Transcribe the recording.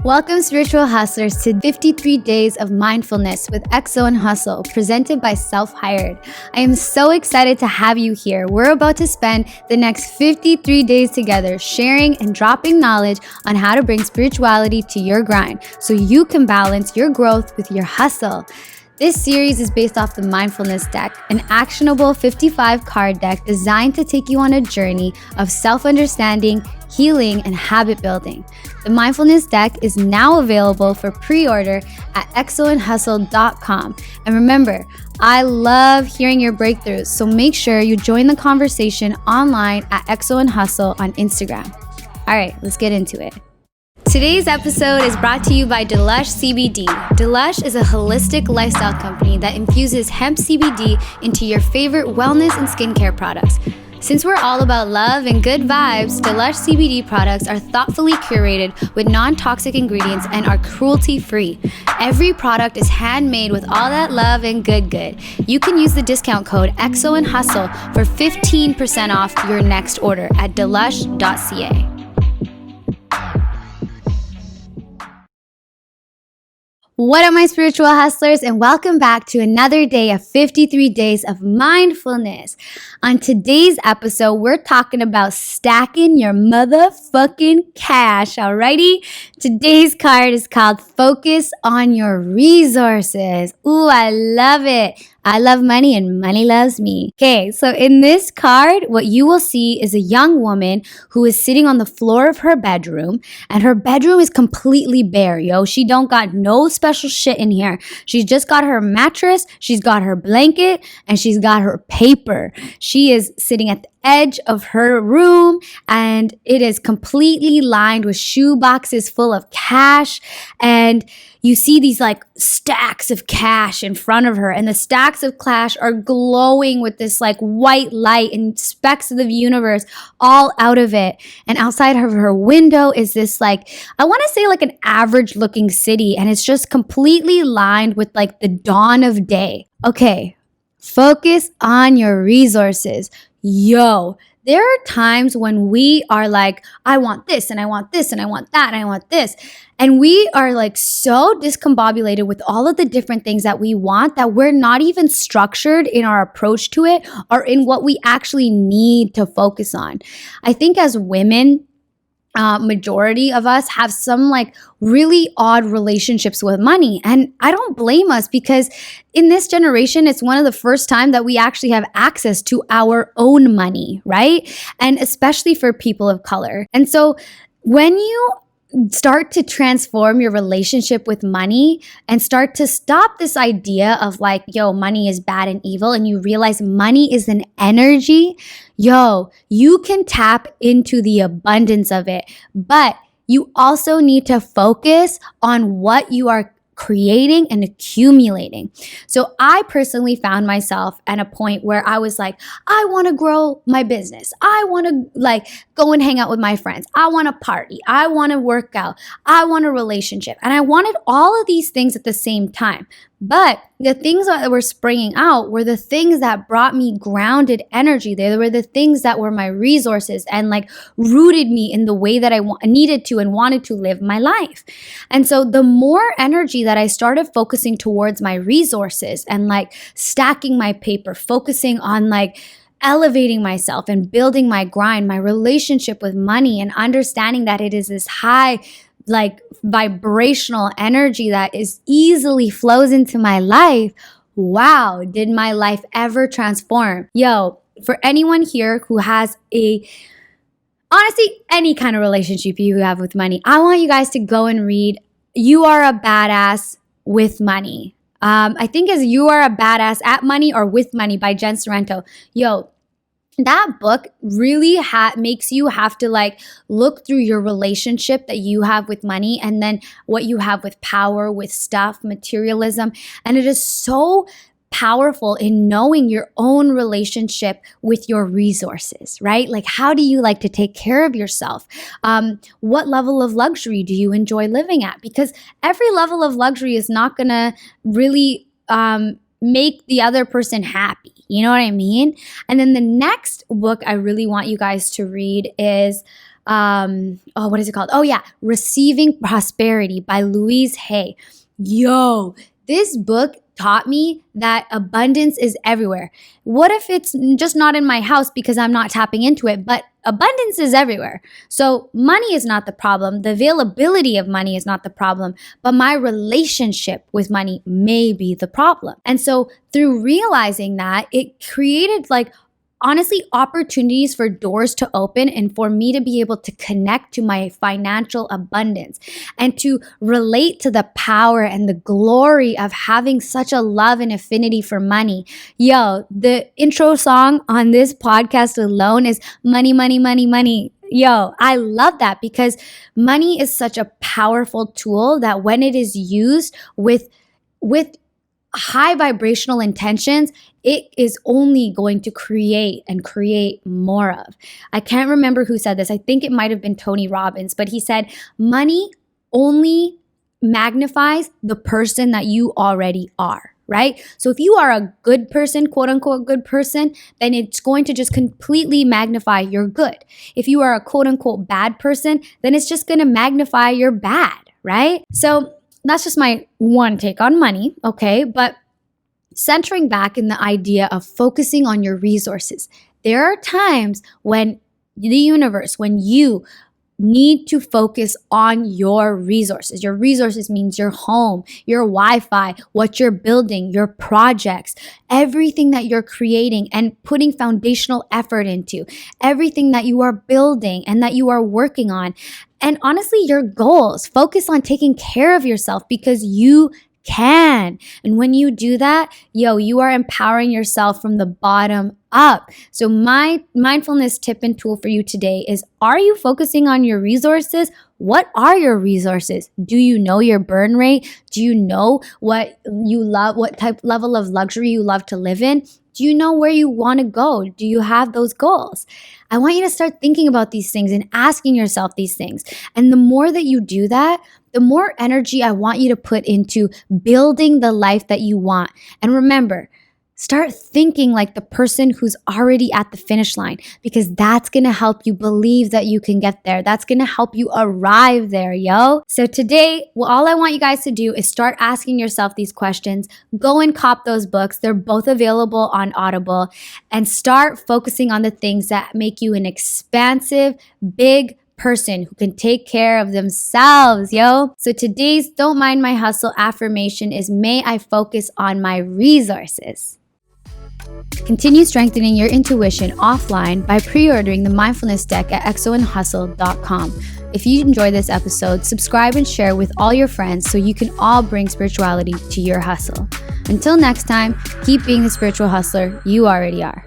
Welcome, spiritual hustlers, to 53 Days of Mindfulness with XO and Hustle, presented by Self Hired. I am so excited to have you here. We're about to spend the next 53 days together sharing and dropping knowledge on how to bring spirituality to your grind so you can balance your growth with your hustle. This series is based off the Mindfulness Deck, an actionable 55 card deck designed to take you on a journey of self-understanding, healing, and habit building. The Mindfulness Deck is now available for pre-order at xoandhustle.com. And remember, I love hearing your breakthroughs, so make sure you join the conversation online at XO and Hustle on Instagram. All right, let's get into it. Today's episode is brought to you by Delush CBD. Delush is a holistic lifestyle company that infuses hemp CBD into your favorite wellness and skincare products. Since we're all about love and good vibes, Delush CBD products are thoughtfully curated with non-toxic ingredients and are cruelty-free. Every product is handmade with all that love and good. You can use the discount code XO and Hustle for 15% off your next order at delush.ca. What up, my spiritual hustlers, and welcome back to another day of 53 Days of Mindfulness. On today's episode, we're talking about stacking your motherfucking cash, alrighty? Today's card is called Focus on Your Resources. Ooh, I love it. I love money and money loves me. Okay, so in this card, what you will see is a young woman who is sitting on the floor of her bedroom, and her bedroom is completely bare, yo. She don't got no special shit in here. She's just got her mattress, she's got her blanket, and she's got her paper. She is sitting at the edge of her room, and it is completely lined with shoe boxes full of cash, and you see these like stacks of cash in front of her, and the stacks of cash are glowing with this like white light and specks of the universe all out of it. And outside of her window is this like, I want to say like an average looking city, and it's just completely lined with like the dawn of day. Okay, focus on your resources. Yo, there are times when we are like, I want this and I want this and I want that and I want this. And we are like so discombobulated with all of the different things that we want that we're not even structured in our approach to it or in what we actually need to focus on. I think as women, majority of us have some like really odd relationships with money. And I don't blame us, because in this generation, it's one of the first time that we actually have access to our own money, right? And especially for people of color. And so when you start to transform your relationship with money and start to stop this idea of like, yo, money is bad and evil, and you realize money is an energy, yo, you can tap into the abundance of it. But you also need to focus on what you are creating and accumulating. So I personally found myself at a point where I was like, I want to grow my business. I want to like go and hang out with my friends. I want to party. I want to work out. I want a relationship. And I wanted all of these things at the same time. But the things that were springing out were the things that brought me grounded energy. They were the things that were my resources and like rooted me in the way that I needed to and wanted to live my life. And so the more energy that I started focusing towards my resources and like stacking my paper, focusing on like elevating myself and building my grind, my relationship with money, and understanding that it is this high like vibrational energy that is easily flows into my life. Wow, did my life ever transform? Yo, for anyone here who has honestly, any kind of relationship you have with money, I want you guys to go and read You Are a Badass with Money. I think as You Are a Badass at Money or With Money by Jen Sorrento. Yo, that book really makes you have to like look through your relationship that you have with money, and then what you have with power, with stuff, materialism. And it is so powerful in knowing your own relationship with your resources, right? Like, how do you like to take care of yourself? What level of luxury do you enjoy living at? Because every level of luxury is not gonna really make the other person happy. You know what I mean? And then the next book I really want you guys to read is what is it called? Oh yeah, Receiving Prosperity by Louise Hay. Yo, this book taught me that abundance is everywhere. What if it's just not in my house because I'm not tapping into it, but abundance is everywhere. So money is not the problem. The availability of money is not the problem, but my relationship with money may be the problem. And so through realizing that, it created honestly opportunities for doors to open and for me to be able to connect to my financial abundance and to relate to the power and the glory of having such a love and affinity for money. Yo, the intro song on this podcast alone is Money, Money, Money, Money. Yo, I love that because money is such a powerful tool that when it is used with high vibrational intentions, it is only going to create and create more of. I can't remember who said this. I think it might have been Tony Robbins, but he said, money only magnifies the person that you already are, right? So if you are a good person, quote unquote good person, then it's going to just completely magnify your good. If you are a quote unquote bad person, then it's just going to magnify your bad, right? So that's just my one take on money, okay? But centering back in the idea of focusing on your resources. There are times when the universe, when you need to focus on your resources. Your resources means your home, your Wi-Fi, what you're building, your projects, everything that you're creating and putting foundational effort into, everything that you are building and that you are working on. And honestly, your goals. Focus on taking care of yourself because you can. And when you do that, you are empowering yourself from the bottom up. So my mindfulness tip and tool for you today is, are you focusing on your resources? What are your resources? Do you know your burn rate? Do you know what you love, what type level of luxury you love to live in? Do you know where you want to go? Do you have those goals? I want you to start thinking about these things and asking yourself these things. And the more that you do that, the more energy I want you to put into building the life that you want. And remember, start thinking like the person who's already at the finish line, because that's going to help you believe that you can get there. That's going to help you arrive there, yo. So today, all I want you guys to do is start asking yourself these questions. Go and cop those books. They're both available on Audible, and start focusing on the things that make you an expansive, big person who can take care of themselves, yo. So today's Don't Mind My Hustle affirmation is, may I focus on my resources. Continue strengthening your intuition offline by pre-ordering the Mindfulness Deck at exoandhustle.com. If you enjoyed this episode, subscribe and share with all your friends so you can all bring spirituality to your hustle. Until next time, keep being the spiritual hustler you already are.